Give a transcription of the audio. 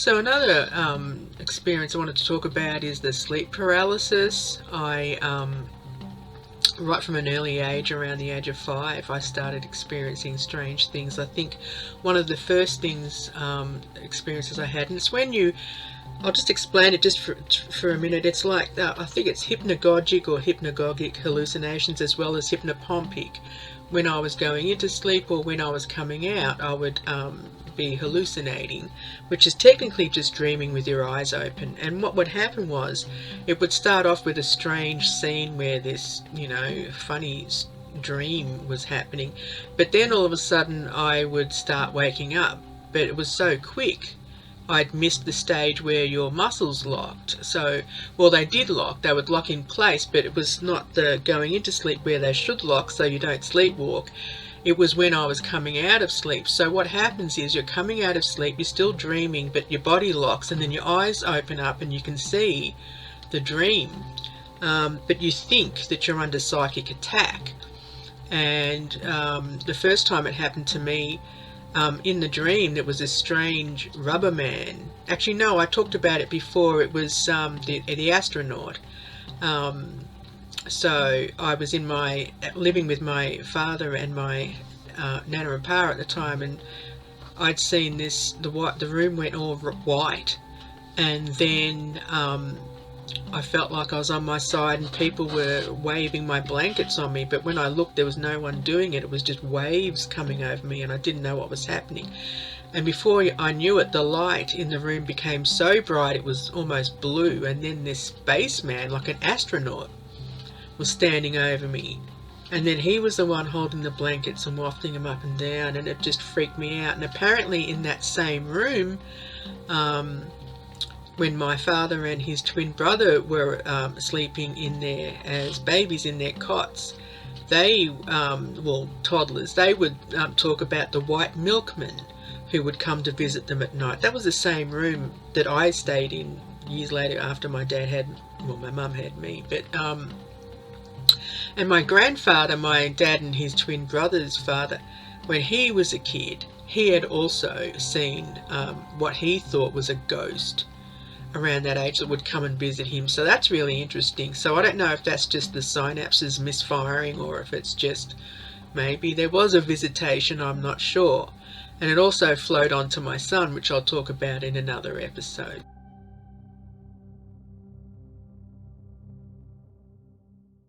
So another experience I wanted to talk about is the sleep paralysis. Right from an early age, around the age of 5, I started experiencing strange things. I think one of the first experiences I had, and it's when I'll just explain it just for a minute. It's like, I think it's hypnagogic or hypnagogic hallucinations as well as hypnopompic. When I was going into sleep or when I was coming out, I would be hallucinating, which is technically just dreaming with your eyes open. And what would happen was, it would start off with a strange scene where this, funny dream was happening, but then all of a sudden I would start waking up. But it was so quick, I'd missed the stage where your muscles locked. So, well, they did lock, they would lock in place, but it was not the going into sleep where they should lock so you don't sleepwalk. It was when I was coming out of sleep. So what happens is, you're coming out of sleep, you're still dreaming, but your body locks, and then your eyes open up and you can see the dream. But you think that you're under psychic attack. And the first time it happened to me, in the dream, there was this strange rubber man. Actually, no, I talked about it before. It was the astronaut. So I was living with my father and my Nana and Pa at the time, and I'd seen the room went all white, and then I felt like I was on my side and people were waving my blankets on me, but when I looked, there was no one doing it. It was just waves coming over me, and I didn't know what was happening. And before I knew it, the light in the room became so bright it was almost blue, and then this spaceman, like an astronaut, was standing over me. And then he was the one holding the blankets and wafting them up and down, and it just freaked me out. And apparently in that same room, when my father and his twin brother were sleeping in there as babies in their cots, they, toddlers, they would talk about the white milkman who would come to visit them at night. That was the same room that I stayed in years later after my mum had me. But and my grandfather, my dad and his twin brother's father, when he was a kid, he had also seen what he thought was a ghost around that age that would come and visit him. So that's really interesting. So I don't know if that's just the synapses misfiring, or if it's just maybe there was a visitation, I'm not sure. And it also flowed on to my son, which I'll talk about in another episode.